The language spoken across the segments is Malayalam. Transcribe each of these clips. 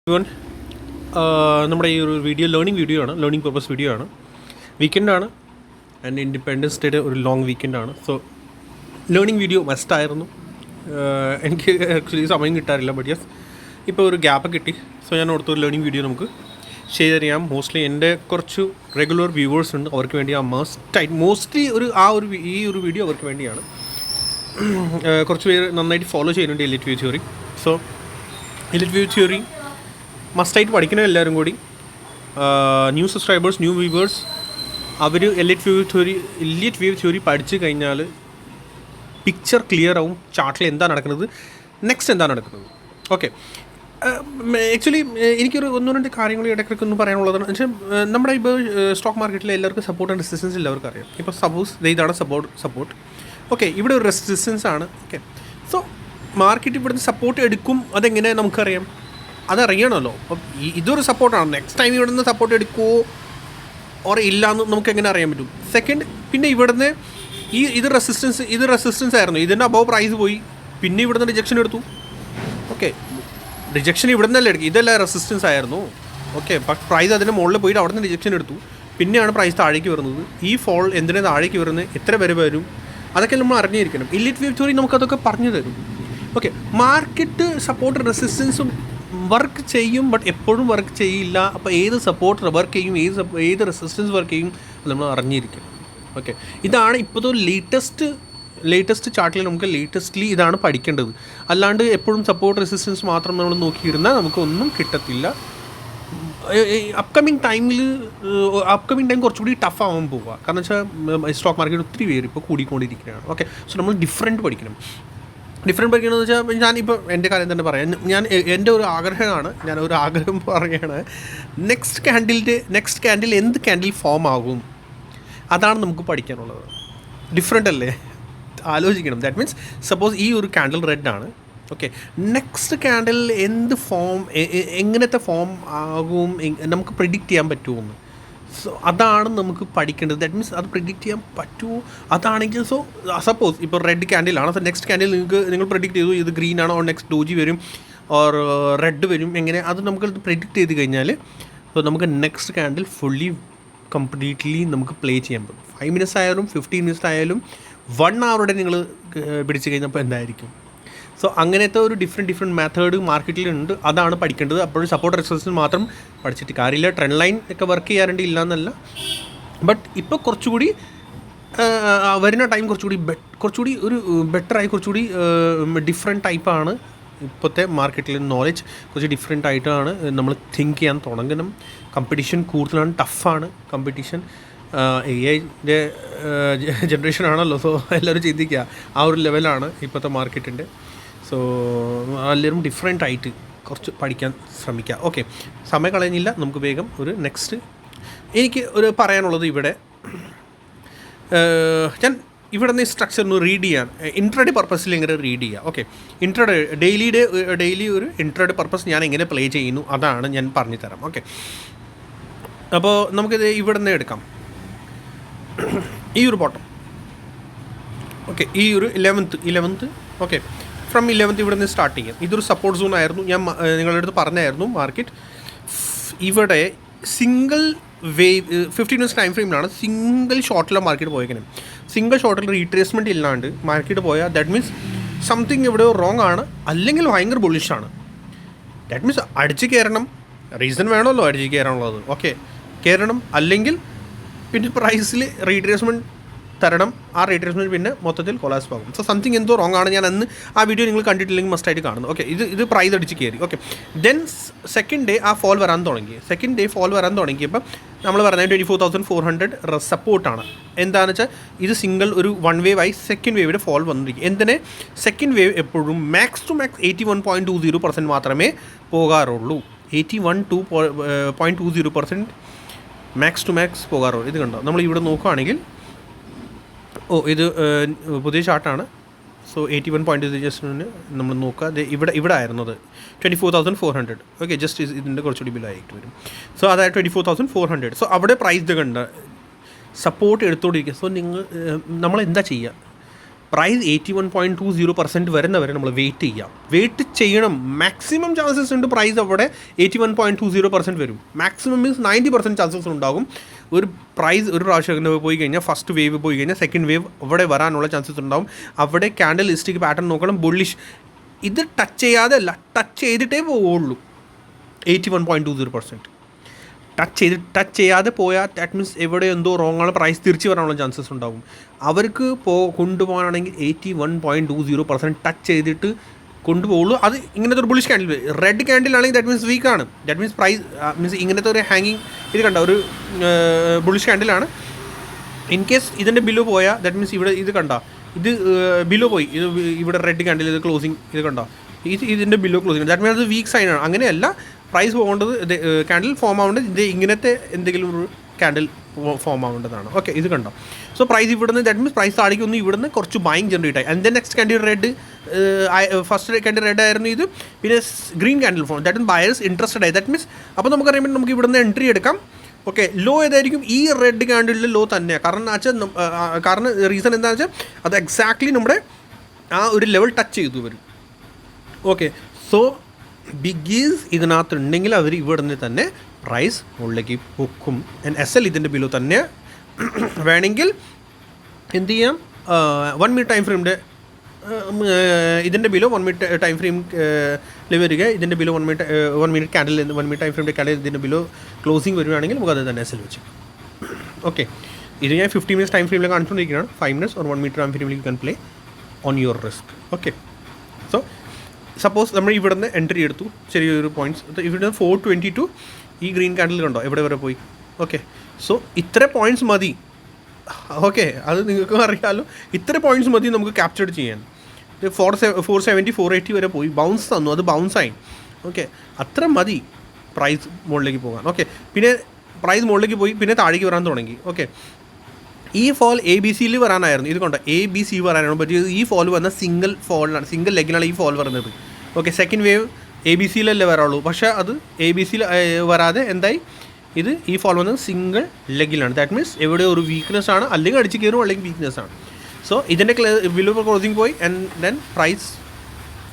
ഇവൻ നമ്മുടെ ഈ ഒരു വീഡിയോ ലേണിംഗ് പർപ്പസ് വീഡിയോ ആണ്. വീക്കെൻഡാണ് ആൻഡ് ഇൻഡിപെൻഡൻസ് ഡേയുടെ ഒരു ലോങ് വീക്കെൻഡാണ്. സോ ലേണിംഗ് വീഡിയോ മസ്റ്റായിരുന്നു. എനിക്ക് ആക്ച്വലി സമയം കിട്ടാറില്ല, ബട്ട് യെസ് ഇപ്പോൾ ഒരു ഗ്യാപ്പ് കിട്ടി. സോ ഞാൻ ഓർത്തൊരു ലേണിംഗ് വീഡിയോ നമുക്ക് ഷെയർ ചെയ്യാം. മോസ്റ്റ്ലി എൻ്റെ കുറച്ച് റെഗുലർ വ്യൂവേഴ്സ് ഉണ്ട്, അവർക്ക് വേണ്ടി മോസ്റ്റ്ലി ഈ ഒരു വീഡിയോ അവർക്ക് വേണ്ടിയാണ്. കുറച്ച് പേര് നന്നായിട്ട് ഫോളോ ചെയ്യുന്നുണ്ട് എലിറ്റ് view theory. So എലിറ്റ് view theory മസ്റ്റായിട്ട് പഠിക്കണം എല്ലാവരും കൂടി. ന്യൂ സബ്സ്ക്രൈബേഴ്സ്, ന്യൂ വ്യൂവേഴ്സ്, അവർ എലിറ്റ് വ്യൂ തിയറി പഠിച്ചു കഴിഞ്ഞാൽ പിക്ചർ ക്ലിയർ ആവും. ചാർട്ടിൽ എന്താ നടക്കുന്നത്, നെക്സ്റ്റ് എന്താ നടക്കുന്നത്. ഓക്കെ, ആക്ച്വലി എനിക്കൊരു ഒന്ന് രണ്ട് കാര്യങ്ങൾ ഇടയ്ക്കൊക്കെ ഒന്ന് പറയാനുള്ളതാണ്. വെച്ചാൽ നമ്മുടെ ഇപ്പോൾ സ്റ്റോക്ക് മാർക്കറ്റിൽ എല്ലാവർക്കും സപ്പോർട്ട് ആൻഡ് റെസിസ്റ്റൻസ് എല്ലാവർക്കും അറിയാം. ഇപ്പോൾ സപ്പോസ് ഇതാണ് സപ്പോർട്ട്. ഓക്കെ, ഇവിടെ ഒരു റെസിസ്റ്റൻസ് ആണ്. ഓക്കെ, സോ മാർക്കറ്റ് ഇവിടുന്ന് സപ്പോർട്ട് എടുക്കും, അതെങ്ങനെ നമുക്കറിയാം? അതറിയണമല്ലോ. അപ്പം ഇതൊരു സപ്പോർട്ടാണ്. നെക്സ്റ്റ് ടൈം ഇവിടുന്ന് സപ്പോർട്ട് എടുക്കുമോ ഓർ ഇല്ല എന്ന് നമുക്ക് എങ്ങനെ അറിയാൻ പറ്റും? സെക്കൻഡ്, പിന്നെ ഇവിടുന്ന് ഇത് റെസിസ്റ്റൻസ് ആയിരുന്നു, ഇതിൻ്റെ അബവ് പ്രൈസ് പോയി, പിന്നെ ഇവിടുന്ന് റിജക്ഷൻ എടുത്തു. ഓക്കെ, റിജക്ഷൻ ഇവിടെ നിന്നല്ലേ എടുക്കും, ഇതെല്ലാം റെസിസ്റ്റൻസ് ആയിരുന്നു. ഓക്കെ, പക്ഷേ പ്രൈസ് അതിൻ്റെ മുകളിൽ പോയിട്ട് അവിടെ നിന്ന് റിജക്ഷൻ എടുത്തു, പിന്നെയാണ് പ്രൈസ് താഴേക്ക് വരുന്നത്. ഈ ഫോൾ എന്തിനാണ് താഴേക്ക് വരുന്നത്, എത്ര പേര് വരും, അതൊക്കെ നമ്മൾ അറിഞ്ഞിരിക്കണം. ഇലിറ്റ് വ്യൂ തിയറി നമുക്കതൊക്കെ പറഞ്ഞു തരും. ഓക്കെ, മാർക്കറ്റ് സപ്പോർട്ട് റെസിസ്റ്റൻസും വർക്ക് ചെയ്യും, ബട്ട് എപ്പോഴും വർക്ക് ചെയ്യില്ല. അപ്പോൾ ഏത് സപ്പോർട്ട് വർക്ക് ചെയ്യും, ഏത് റെസിസ്റ്റൻസ് വർക്ക് ചെയ്യും, അത് നമ്മൾ അറിഞ്ഞിരിക്കണം. ഓക്കെ, ഇതാണ് ഇപ്പോഴത്തെ ലേറ്റസ്റ്റ് ചാർട്ടിൽ നമുക്ക് ലേറ്റസ്റ്റ്ലി ഇതാണ് പഠിക്കേണ്ടത്. അല്ലാണ്ട് എപ്പോഴും സപ്പോർട്ട് റെസിസ്റ്റൻസ് മാത്രം നമ്മൾ നോക്കിയിരുന്നാൽ നമുക്കൊന്നും കിട്ടത്തില്ല. അപ്കമിങ് ടൈം കുറച്ചുകൂടി ടഫ് ആവാൻ പോവുക. കാരണം വെച്ചാൽ സ്റ്റോക്ക് മാർക്കറ്റ് ഒത്തിരി പേര് ഇപ്പോൾ കൂടിക്കൊണ്ടിരിക്കുകയാണ്. ഓക്കെ, സോ നമ്മൾ ഡിഫറെൻറ്റ് പഠിക്കണമെന്ന് വെച്ചാൽ ഞാനിപ്പോൾ എൻ്റെ കാര്യം തന്നെ പറയാം. എൻ്റെ ഒരു ആഗ്രഹമാണ്, ഞാനൊരു ആഗ്രഹം പറയുകയാണ്. നെക്സ്റ്റ് ക്യാൻഡിൽ എന്ത് ക്യാൻഡിൽ ഫോം ആകും, അതാണ് നമുക്ക് പഠിക്കാനുള്ളത്. ഡിഫറെൻ്റ് അല്ലേ, ആലോചിക്കണം. ദാറ്റ് മീൻസ് സപ്പോസ് ഈ ഒരു ക്യാൻഡിൽ റെഡ് ആണ്. ഓക്കെ, നെക്സ്റ്റ് ക്യാൻഡിൽ എന്ത് ഫോം, എങ്ങനത്തെ ഫോം ആകും, നമുക്ക് പ്രിഡിക്റ്റ് ചെയ്യാൻ പറ്റുമെന്ന്. സോ അതാണ് നമുക്ക് പഠിക്കേണ്ടത്. ദാറ്റ് മീൻസ് അത് പ്രിഡിക്റ്റ് ചെയ്യാൻ പറ്റുമോ, അതാണെങ്കിൽ സോ സപ്പോസ് ഇപ്പോൾ റെഡ് ക്യാൻഡിലാണ്. സോ നെക്സ്റ്റ് ക്യാൻഡിൽ നിങ്ങൾ പ്രിഡിക്റ്റ് ചെയ്തു ഇത് ഗ്രീൻ ആണോ, നെക്സ്റ്റ് ഡോജി വരും ഓർ റെഡ് വരും, എങ്ങനെ അത് നമുക്ക് പ്രിഡിക്റ്റ് ചെയ്ത് കഴിഞ്ഞാൽ സോ നമുക്ക് നെക്സ്റ്റ് ക്യാൻഡിൽ കംപ്ലീറ്റ്ലി നമുക്ക് പ്ലേ ചെയ്യാൻ പറ്റും. 5 മിനിറ്റ്സ് ആയാലും 15 മിനിറ്റ്സ് ആയാലും 1 hour നിങ്ങൾ പിടിച്ച് കഴിഞ്ഞപ്പോൾ എന്തായിരിക്കും. സോ അങ്ങനത്തെ ഒരു ഡിഫറെൻറ്റ് മെത്തേഡ് മാർക്കറ്റിലുണ്ട്, അതാണ് പഠിക്കേണ്ടത്. അപ്പോഴും സപ്പോർട്ട് റെസിസ്റ്റൻസ് മാത്രം പഠിച്ചിട്ട് കാര്യമില്ല. ട്രെൻഡ് ലൈൻ ഒക്കെ വർക്ക് ചെയ്യാറുണ്ട്, ഇല്ല എന്നല്ല. ബട്ട് ഇപ്പോൾ കുറച്ചുകൂടി വരുന്ന ടൈം കുറച്ചുകൂടി ഒരു ബെറ്ററായി, കുറച്ചുകൂടി ഡിഫറെൻറ്റ് ടൈപ്പാണ് ഇപ്പോഴത്തെ മാർക്കറ്റിൽ. നോളജ് കുറച്ച് ഡിഫറെൻ്റ് ആയിട്ടാണ് നമ്മൾ തിങ്ക് ചെയ്യാൻ തുടങ്ങണം. കമ്പറ്റീഷൻ കൂടുതലാണ്, ടഫാണ് കമ്പറ്റീഷൻ. AI-ൻ്റെ ജനറേഷൻ ആണല്ലോ. സോ എല്ലാവരും ചിന്തിക്കുക ആ ഒരു ലെവലാണ് ഇപ്പോഴത്തെ മാർക്കറ്റിൻ്റെ. സോ എല്ലാവരും ഡിഫറെൻ്റ് ആയിട്ട് കുറച്ച് പഠിക്കാൻ ശ്രമിക്കുക. ഓക്കെ, സമയം കളയുന്നില്ല, നമുക്ക് വേഗം ഒരു നെക്സ്റ്റ്. എനിക്ക് ഒരു പറയാനുള്ളത് ഇവിടെ ഞാൻ ഇവിടെ നിന്ന് സ്ട്രക്ചർ ഒന്ന് റീഡ് ചെയ്യാൻ, ഇൻട്രഡേ പർപ്പസിൽ എങ്ങനെ റീഡ് ചെയ്യുക. ഓക്കെ, ഡെയിലി ഒരു ഇൻട്രഡേ പർപ്പസ് ഞാൻ എങ്ങനെ പ്ലേ ചെയ്യുന്നു അതാണ് ഞാൻ പറഞ്ഞു തരാം. ഓക്കെ, അപ്പോൾ നമുക്കിത് ഇവിടെ നിന്ന് എടുക്കാം. ഈ ഒരു ബോട്ടം, ഓക്കെ, ഈ ഒരു 11th ഓക്കെ, ഫ്രം 11th ഇവിടെ നിന്ന് സ്റ്റാർട്ട് ചെയ്യാം. ഇതൊരു സപ്പോർട്ട് സോൺ ആയിരുന്നു, ഞാൻ നിങ്ങളുടെ അടുത്ത് പറഞ്ഞായിരുന്നു. മാർക്കറ്റ് ഇവിടെ സിംഗിൾ വേവ് 15 മിനിറ്റ്സ് ടൈം ഫ്രെയിമിലാണ് സിംഗിൾ ഷോട്ടിലാണ് മാർക്കറ്റ് പോയേക്കുന്നത്. സിംഗിൾ ഷോട്ടിൽ റീട്രേസ്മെൻറ്റ് ഇല്ലാണ്ട് മാർക്കറ്റ് പോയാൽ ദാറ്റ് മീൻസ് സംതിങ് ഇവിടെ റോങ് ആണ്, അല്ലെങ്കിൽ ഭയങ്കര ബുള്ളിഷാണ്. ദാറ്റ് മീൻസ് അടിച്ച് കയറണം, റീസൺ വേണമല്ലോ അടിച്ച് കയറാനുള്ളത്. ഓക്കെ, കയറണം, അല്ലെങ്കിൽ പിന്നെ പ്രൈസിൽ റീട്രേസ്മെൻറ്റ് തരണം. ആ റീട്രേസ്മെൻറ്റ് പിന്നെ മൊത്തത്തിൽ കൊളാപ്സ് ആകും. സോ സംതിങ് എന്തോ റോങ് ആണ്. ഞാൻ അന്ന് ആ വീഡിയോ നിങ്ങൾ കണ്ടിട്ടില്ലെങ്കിൽ മസ്റ്റായിട്ട് കാണുന്നു. ഓക്കെ, ഇത് പ്രൈസ് അടിച്ച് കയറി. Okay, then second day fall വരാൻ തുടങ്ങിയപ്പോൾ നമ്മൾ പറഞ്ഞത് 24,400 സപ്പോർട്ടാണ്. എന്താണെന്ന് വെച്ചാൽ ഇത് സിംഗിൾ ഒരു 1 വേവ് ആയി സെക്കൻഡ് വേവിൻ്റെ ഫോൾ വന്നിരിക്കും. എന്തിനെ സെക്കൻഡ് വേവ് എപ്പോഴും മാക്സ് ടു മാക്സ് 81.20% മാത്രമേ പോകാറുള്ളൂ. 81.20% മാക്സ് ടു മാക്സ് പോകാറുള്ളൂ. ഇത് കണ്ടോ, നമ്മൾ ഇവിടെ നോക്കുകയാണെങ്കിൽ ഇത് പുതിയ ചാർട്ടാണ്. സോ 81.0 നമ്മൾ നോക്കുക. ഇവിടെ ആയിരുന്നത് 24,400. ഓക്കെ, ജസ്റ്റ് ഇതിൻ്റെ കുറച്ചുകൂടി ബില്ലായിട്ട് വരും. സോ അതായത് 24,400. സോ അവിടെ പ്രൈസ് കണ്ട സപ്പോർട്ട് എടുത്തുകൊണ്ടിരിക്കുക. സോ നമ്മളെന്താ ചെയ്യുക, പ്രൈസ് 81.20% വരുന്നവരെ നമ്മൾ വെയിറ്റ് ചെയ്യണം. മാക്സിമം ചാൻസസ് ഉണ്ട് പ്രൈസ് അവിടെ 81.20% വരും. മാക്സിമം മീൻസ് 90% ചാൻസസ് ഉണ്ടാകും. ഒരു പ്രൈസ് ഒരു പ്രാവശ്യം പോയി കഴിഞ്ഞാൽ ഫസ്റ്റ് വേവ് പോയി കഴിഞ്ഞാൽ സെക്കൻഡ് വേവ് അവിടെ വരാനുള്ള ചാൻസസ് ഉണ്ടാകും. അവിടെ ക്യാൻഡിൽ ലിസ്റ്റിക് പാറ്റേൺ നോക്കണം. ബുള്ളിഷ് ഇത് ടച്ച് ചെയ്യാതെ അല്ല, ടച്ച് ചെയ്തിട്ടേ പോവുള്ളൂ. 81.20% ടച്ച് ചെയ്യാതെ പോയാൽ ദാറ്റ് മീൻസ് എവിടെ എന്തോ റോങ് ആണ്, പ്രൈസ് തിരിച്ച് വരാനുള്ള ചാൻസസ് ഉണ്ടാകും. അവർക്ക് കൊണ്ടുപോകാനാണെങ്കിൽ 81.20% ടച്ച് ചെയ്തിട്ട് കൊണ്ടുപോകുള്ളൂ. അത് ഇങ്ങനത്തെ ഒരു ബുള്ളിഷ് ക്യാൻഡിൽ, റെഡ് ക്യാൻഡിലാണെങ്കിൽ ദാറ്റ് മീൻസ് വീക്കാണ്. ദാറ്റ് മീൻസ് പ്രൈസ് മീൻസ് ഇങ്ങനത്തെ ഒരു ഹാങ്ങിങ് ഇത് കണ്ട ഒരു ബുള്ളിഷ് ക്യാൻഡിലാണ്. ഇൻ കേസ് ഇതിൻ്റെ ബിലോ പോയാൽ ദാറ്റ് മീൻസ് ഇവിടെ ഇത് കണ്ട ഇത് ബിലോ പോയി, ഇത് ഇവിടെ റെഡ് ക്യാൻഡിൽ ഇത് ക്ലോസിങ് ഇത് കണ്ട ഇതിൻ്റെ ബിലോ ക്ലോസിങ്, ദാറ്റ് മീൻസ് അത് വീക്ക് സൈനാണ്. അങ്ങനെയല്ല, പ്രൈസ് പോകേണ്ടത് ക്യാൻഡിൽ ഫോം ആവേണ്ടത് ഇത് ഇങ്ങനത്തെ എന്തെങ്കിലും ഒരു ക്യാൻഡിൽ ഫോം ആവേണ്ടതാണ്. ഓക്കെ, ഇത് കണ്ടോ. സോ പ്രൈസ് ഇവിടുന്ന് ദാറ്റ് മീൻസ് പ്രൈസ് താഴേക്കൊന്ന് ഇവിടുന്ന് കുറച്ച് ബൈങ് ജനറേറ്റ് ആയി. And then next candle red, first candle red ആയിരുന്നു ഇത്. പിന്നെ green candle form, that means buyers interested ആയി. ദാറ്റ് മീൻസ് അപ്പോൾ നമുക്കറിയാൻ നമുക്ക് ഇവിടുന്ന് എൻട്രി എടുക്കാം. ഓക്കെ, ലോ ഏതായിരിക്കും? ഈ റെഡ് ക്യാൻഡിലിൻ്റെ ലോ തന്നെയാണ്. കാരണം റീസൺ എന്താണെന്ന് വെച്ചാൽ അത് എക്സാക്ട്ലി നമ്മുടെ ആ ഒരു ലെവൽ ടച്ച് ചെയ്തു വരും. ഓക്കെ, സോ ബിഗീസ് ഇതിനകത്തുണ്ടെങ്കിൽ അവർ ഇവിടുന്ന് തന്നെ പ്രൈസ് മുകളിലേക്ക് പൊക്കും. SL ഇതിൻ്റെ ബിലോ തന്നെ വേണമെങ്കിൽ എന്ത് ചെയ്യാം, 1 മിനിറ്റ് ടൈം ഫ്രെയിമിൻ്റെ ഇതിൻ്റെ ബിലോ 1 മിനിറ്റ് ടൈം ഫ്രെയിം വരിക. ഇതിൻ്റെ below 1 minute candle 1 minute time ഫ്രെയിമിൻ്റെ ക്യാൻഡിൽ ഇതിൻ്റെ ബിലോ ക്ലോസിങ് വരുവാണെങ്കിൽ നമുക്ക് അത് തന്നെ SL വെച്ച്. ഓക്കെ, ഇത് ഞാൻ 50 മിനിറ്റ്സ് ടൈം ഫ്രെയിമിൽ കാണിച്ചുകൊണ്ടിരിക്കുകയാണ്. 5 മിനിറ്റ്സ് or 1 മിനിറ്റ് ടൈം ഫ്രെയിമിൽ you can play on your risk. Okay, so suppose നമ്മൾ ഇവിടുന്ന് എൻട്രി എടുത്തു ചെറിയൊരു പോയിൻറ്റ്സ്, ഇവിടുന്ന് 422 ഈ ഗ്രീൻ ക്യാൻഡിൽ കണ്ടോ എവിടെ വരെ പോയി. ഓക്കെ, സോ ഇത്ര പോയിൻറ്റ്സ് മതി. ഓക്കെ, അത് നിങ്ങൾക്ക് അറിയാമല്ലോ, ഇത്ര പോയിൻറ്റ്സ് മതി നമുക്ക് ക്യാപ്ചർ ചെയ്യാൻ. 470 480 വരെ പോയി, ബൗൺസ് തന്നു, അത് ബൗൺസായി. ഓക്കെ, അത്ര മതി പ്രൈസ് മുകളിലേക്ക് പോകാൻ. ഓക്കെ, പിന്നെ പ്രൈസ് മുകളിലേക്ക് പോയി, പിന്നെ താഴേക്ക് വരാൻ തുടങ്ങി. ഓക്കെ, ഈ ഫോൾ ABC വരാനായിരുന്നു, ഇത് കൊണ്ട് ABC വരാനാണ് പറ്റിയത്. ഈ ഫോൾ വന്ന സിംഗിൾ ഫോളിലാണ്, സിംഗിൾ ലെഗിലാണ് ഈ ഫോൾ വരുന്നത്. ഓക്കെ, സെക്കൻഡ് വേവ് ABCയിലല്ലേ വരാറുള്ളൂ, പക്ഷേ അത് ABCയിൽ വരാതെ എന്തായി, ഇത് ഈ ഫോൾ വന്നത് സിംഗിൾ ലെഗിലാണ്. ദാറ്റ് മീൻസ് എവിടെ ഒരു വീക്ക്നെസ് ആണ്, അല്ലെങ്കിൽ അടിച്ച് കയറും, അല്ലെങ്കിൽ വീക്ക്നെസ് ആണ്. സോ ഇതിൻ്റെ ബിലോ ക്ലോസിങ് പോയി, ആൻഡ് ദെൻ പ്രൈസ്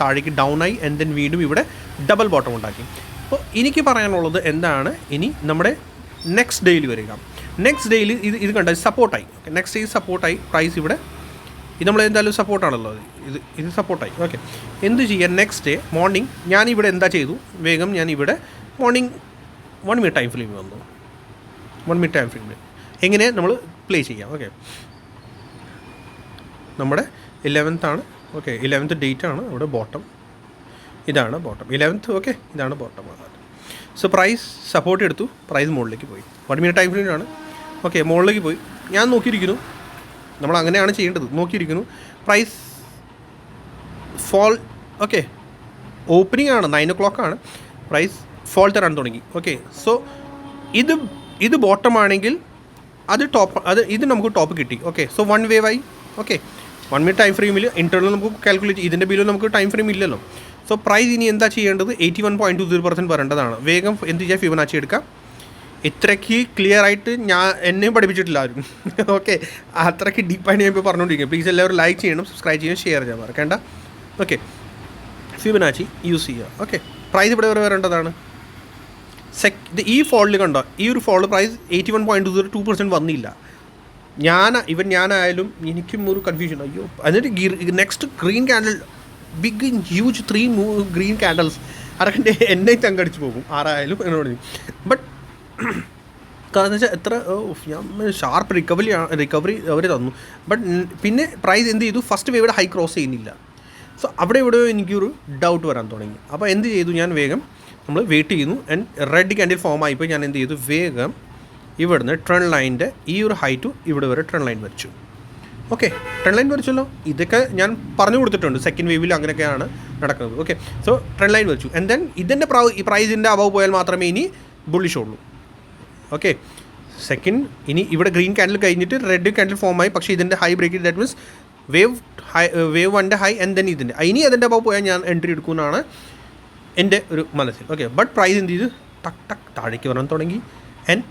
താഴേക്ക് ഡൗൺ ആയി, ആൻഡ് ദെൻ വീണ്ടും ഇവിടെ ഡബിൾ ബോട്ടം ഉണ്ടാക്കി. അപ്പോൾ എനിക്ക് പറയാനുള്ളത് എന്താണ്, ഇനി നമ്മുടെ നെക്സ്റ്റ് ഡേയിൽ വരിക. നെക്സ്റ്റ് ഡേയിൽ ഇത് കണ്ട സപ്പോർട്ടായി. നെക്സ്റ്റ് ഡേ സപ്പോർട്ടായി, പ്രൈസ് ഇവിടെ ഇത് നമ്മൾ എന്തായാലും സപ്പോർട്ടാണല്ലോ, ഇത് സപ്പോർട്ടായി. ഓക്കെ, എന്ത് ചെയ്യാൻ, നെക്സ്റ്റ് ഡേ മോർണിംഗ് ഞാനിവിടെ എന്താ ചെയ്തു, വേഗം ഞാൻ ഇവിടെ മോർണിംഗ് 1 മിനിറ്റ് ടൈം ഫ്രെയിം വന്നു. 1 മിനിറ്റ് ടൈം ഫ്രെയിമിൽ എങ്ങനെ നമ്മൾ പ്ലേ ചെയ്യാം. ഓക്കെ, നമ്മുടെ 11th ആണ്. ഓക്കെ, 11th ഡേറ്റ് ആണ്. ഇവിടെ ബോട്ടം, ഇതാണ് ബോട്ടം 11th. ഓക്കെ, ഇതാണ് ബോട്ടം. സോ പ്രൈസ് സപ്പോർട്ട് എടുത്തു, പ്രൈസ് മുകളിലേക്ക് പോയി. 1 മിനിറ്റ് ടൈം ഫ്രെയിമിലാണ്. ഓക്കെ, മുകളിലേക്ക് പോയി. ഞാൻ നോക്കിയിരിക്കുന്നു, നമ്മൾ അങ്ങനെയാണ് ചെയ്യേണ്ടത്. നോക്കിയിരിക്കുന്നു, പ്രൈസ് ഫോൾ. ഓക്കെ, ഓപ്പണിംഗ് ആണ്, 9 o'clock ആണ്. പ്രൈസ് ഫോൾ തരാൻ തുടങ്ങി. ഓക്കെ, സോ ഇത് ബോട്ടം ആണെങ്കിൽ അത് ടോപ്പ്, ഇത് നമുക്ക് ടോപ്പ് കിട്ടി. ഓക്കെ, സോ 1 വേവ് ആയി. ഓക്കെ, 1 മിനിറ്റ് ടൈം ഫ്രെയിമിൽ ഇൻറ്റേർണൽ നമുക്ക് കാൽക്കുലേറ്റ്, ഇതിൻ്റെ ബില്ലും നമുക്ക് ടൈം ഫ്രെയിം ഇല്ലല്ലോ. സോ പ്രൈസ് ഇനി എന്താ ചെയ്യേണ്ടത്, 81.20% വരേണ്ടതാണ്. വേഗം എന്ത് ചെയ്യുക, ഫിബൊനാച്ചി എടുക്കാം. ഇത്രയ്ക്ക് ക്ലിയർ ആയിട്ട് എന്നെയും പഠിപ്പിച്ചിട്ടില്ല ആരും. ഓക്കെ, അത്രയ്ക്ക് ഡീപ്പായിട്ട് ഞാൻ ഇപ്പോൾ പറഞ്ഞുകൊണ്ടിരിക്കുക. പ്ലീസ് എല്ലാവരും ലൈക്ക് ചെയ്യണം, സബ്സ്ക്രൈബ് ചെയ്യണം, ഷെയർ ചെയ്യാൻ മറക്കേണ്ട. ഓക്കെ, ഫിബൊനാച്ചി യൂസ് ചെയ്യുക. ഓക്കെ, പ്രൈസ് ഇവിടെ വരെ വരേണ്ടതാണ്. ഈ ഫോളിൽ കണ്ടോ, ഈ ഒരു ഫോൾ പ്രൈസ് 81.02% വന്നില്ല. ഞാനായാലും എനിക്കും ഒരു കൺഫ്യൂഷൻ. അയ്യോ, എന്നിട്ട് next green candle, big huge 3 green candles, അതൊക്കെ എന്നെ തങ്കടിച്ച് പോകും ആരായാലും എന്നോട്. ബട്ട് കാരണം വെച്ചാൽ എത്ര ഞാൻ ഷാർപ്പ് റിക്കവറി അവർ തന്നു. ബട്ട് പിന്നെ പ്രൈസ് എന്ത് ചെയ്തു, ഫസ്റ്റ് വേവിടെ ഹൈ ക്രോസ് ചെയ്യുന്നില്ല. സോ അവിടെ എവിടെയോ എനിക്കൊരു ഡൗട്ട് വരാൻ തുടങ്ങി. അപ്പോൾ എന്ത് ചെയ്തു, ഞാൻ വേഗം നമ്മൾ വെയിറ്റ് ചെയ്യുന്നു. ആൻഡ് റെഡ് ക്യാൻഡിൽ ഫോം ആയിപ്പോൾ ഞാൻ എന്ത് ചെയ്തു, വേഗം ഇവിടുന്ന് ട്രെൻഡ് ലൈനിൻ്റെ ഈ ഒരു ഹൈറ്റ് ഇവിടെ വരെ ട്രെൻഡ് ലൈൻ വരച്ചു. ഓക്കെ, ട്രെൻഡ് ലൈൻ വരച്ചല്ലോ. ഇതൊക്കെ ഞാൻ പറഞ്ഞു കൊടുത്തിട്ടുണ്ട്, സെക്കൻഡ് വേവിൽ അങ്ങനെയൊക്കെയാണ് നടക്കുന്നത്. ഓക്കെ, സോ ട്രെൻഡ് ലൈൻ വരച്ചു. ആൻഡ് ദെൻ ഇതിൻ്റെ പ്രൈസിൻ്റെ അബവ് പോയാൽ മാത്രമേ ഇനി ബുള്ളിഷ് ഉള്ളൂ. ഓക്കെ, സെക്കൻഡ് ഇനി ഇവിടെ ഗ്രീൻ ക്യാൻഡിൽ കഴിഞ്ഞിട്ട് റെഡ് ക്യാൻഡിൽ ഫോം ആയി, പക്ഷേ ഇതിൻ്റെ high break, that means wave 1ൻ്റെ ഹൈ, ആൻഡ് ദെൻ ഇതിൻ്റെ ഇനി അതിൻ്റെ അബവ് പോയാൽ ഞാൻ എൻട്രി എടുക്കുമെന്നാണ് എൻ്റെ ഒരു മനസ്സിൽ. ഓക്കെ, ബട്ട് പ്രൈസ് എന്ത് ചെയ്തു, ടക്ക് ടക്ക് താഴേക്ക് വരാൻ തുടങ്ങി. ആൻഡ്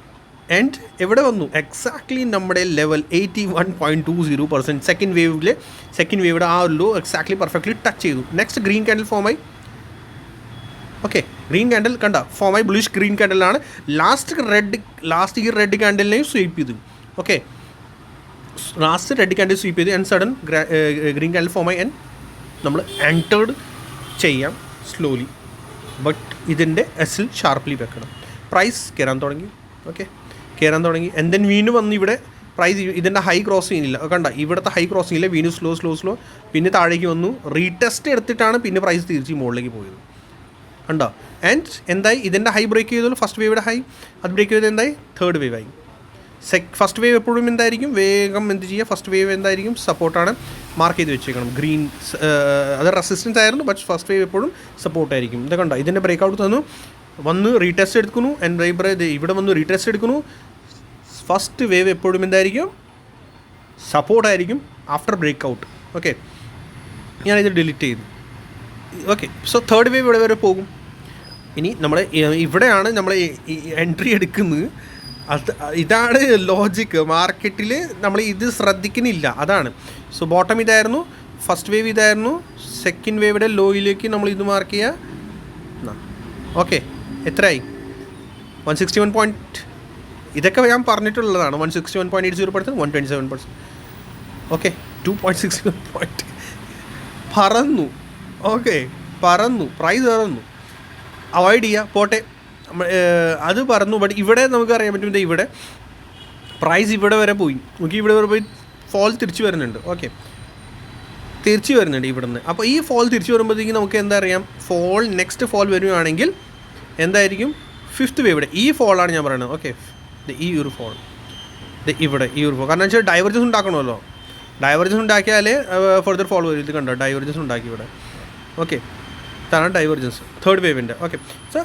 ആൻഡ് എവിടെ വന്നു എക്സാക്ട്ലി നമ്മുടെ ലെവൽ 81.20%. സെക്കൻഡ് വേവിയുടെ ആ ഒരു ലോ എക്സാക്ട്ലി പെർഫെക്റ്റ്ലി ടച്ച് ചെയ്തു. നെക്സ്റ്റ് ഗ്രീൻ ക്യാൻഡിൽ ഫോമായി. ഓക്കെ, ഗ്രീൻ ക്യാൻഡിൽ കണ്ട ഫോമായി, ബ്ലൂയിഷ് ഗ്രീൻ ക്യാൻഡിലാണ്. ലാസ്റ്റ് ഈ റെഡ് ക്യാൻഡിലിനെയും സ്വീപ്പ് ചെയ്തു. Okay, last red candle sweep ചെയ്തു ആൻഡ് സഡൻ ഗ്രീൻ ക്യാൻഡിൽ ഫോമായി ആൻഡ് നമ്മൾ എൻറ്റേർഡ് ചെയ്യാം സ്ലോലി. ബട്ട് ഇതിൻ്റെ എസിൽ ഷാർപ്പ്ലി വെക്കണം. പ്രൈസ് കയറാൻ തുടങ്ങി. ഓക്കെ, കയറാൻ തുടങ്ങി. ആൻഡ് ദെൻ വീണ്ടും വന്ന് ഇവിടെ പ്രൈസ് ഇതിൻ്റെ ഹൈ ക്രോസ് ചെയ്യുന്നില്ല. കണ്ട ഇവിടുത്തെ ഹൈ ക്രോസ് ചെയ്യില്ല, വീണ്ടും സ്ലോ പിന്നെ താഴേക്ക് വന്നു. റീടെസ്റ്റ് എടുത്തിട്ടാണ് പിന്നെ പ്രൈസ് തിരിച്ച് മുകളിലേക്ക് പോയത്. കണ്ടോ? ആൻഡ് എന്തായി, ഇതിൻ്റെ ഹൈ ബ്രേക്ക് ചെയ്തല്ലോ, ഫസ്റ്റ് വേവിയുടെ ഹൈ അത് ബ്രേക്ക് ചെയ്ത് എന്തായി, തേർഡ് വേവ് ആയി. ഫസ്റ്റ് വേവ് എപ്പോഴും എന്തായിരിക്കും, വേഗം എന്ത് ചെയ്യുക, ഫസ്റ്റ് വേവ് എന്തായിരിക്കും, സപ്പോർട്ടാണ് മാർക്ക് ചെയ്ത് വെച്ചേക്കണം. ഗ്രീൻ അത് റെസിസ്റ്റൻസ് ആയിരുന്നു, ബട്ട് ഫസ്റ്റ് വേവ് എപ്പോഴും സപ്പോർട്ടായിരിക്കും. ഇത് കണ്ടോ, ഇതിൻ്റെ ബ്രേക്ക് ഔട്ട് തന്നു, വന്ന് റീടെസ്റ്റ് എടുക്കുന്നു. ആൻഡ് ഇവിടെ വന്ന് റീടെസ്റ്റ് എടുക്കുന്നു. ഫസ്റ്റ് വേവ് എപ്പോഴും എന്തായിരിക്കും, സപ്പോർട്ടായിരിക്കും ആഫ്റ്റർ ബ്രേക്ക് ഔട്ട്. ഓക്കെ, ഞാനിത് ഡിലീറ്റ് ചെയ്തു. ഓക്കെ, സോ തേർഡ് വേവ് ഇവിടെ വരെ പോകും. ഇനി നമ്മൾ ഇവിടെയാണ് നമ്മൾ എൻട്രി എടുക്കുന്നത്. ഇതാണ് ലോജിക്ക്. മാർക്കറ്റിൽ നമ്മൾ ഇത് ശ്രദ്ധിക്കുന്നില്ല, അതാണ്. സോ ബോട്ടം ഇതായിരുന്നു, ഫസ്റ്റ് വേവ് ഇതായിരുന്നു, സെക്കൻഡ് വേവിയുടെ ലോയിലേക്ക് നമ്മൾ ഇത് മാർക്ക് ചെയ്യുക. ഓക്കെ, എത്രയായി, 161 പോയിൻറ്റ്. ഇതൊക്കെ ഞാൻ പറഞ്ഞിട്ടുള്ളതാണ്. 161.80%, 127%. ഓക്കെ, 2.61 പോയിൻറ്റ് പറന്നു. ഓക്കെ, പറന്നു, പ്രൈസ് പറന്നു. അവോയ്ഡ് ചെയ്യുക, പോട്ടെ, അത് പറഞ്ഞു. ബട്ട് ഇവിടെ നമുക്ക് അറിയാൻ പറ്റും, ഇവിടെ പ്രൈസ് ഇവിടെ വരെ പോയി. നമുക്ക് ഇവിടെ വരെ പോയി ഫോൾ തിരിച്ചു വരുന്നുണ്ട്. ഓക്കെ, തിരിച്ചു വരുന്നുണ്ട് ഇവിടെ നിന്ന്. അപ്പോൾ ഈ ഫോൾ തിരിച്ചു വരുമ്പോഴത്തേക്കും നമുക്ക് എന്താ അറിയാം, നെക്സ്റ്റ് ഫോൾ വരുവാണെങ്കിൽ എന്തായിരിക്കും, ഫിഫ്ത്ത് വേവിടെ ഈ ഫോളാണ് ഞാൻ പറയുന്നത്. ഓക്കെ, ഈ ഒരു ഫോൾ, ഇവിടെ ഈ ഒരു ഫോൾ, കാരണം വെച്ചാൽ ഡൈവർജൻസ് ഉണ്ടാക്കണമല്ലോ. ഡൈവർജൻസ് ഉണ്ടാക്കിയാലേ ഫർദർ ഫോൾ വരും. ഇത് കണ്ടോ, ഡൈവർജൻസ് ഉണ്ടാക്കി ഇവിടെ. ഓക്കെ, ഇതാണ് ഡൈവർജൻസ് തേർഡ് വേവിൻ്റെ. ഓക്കെ, സോ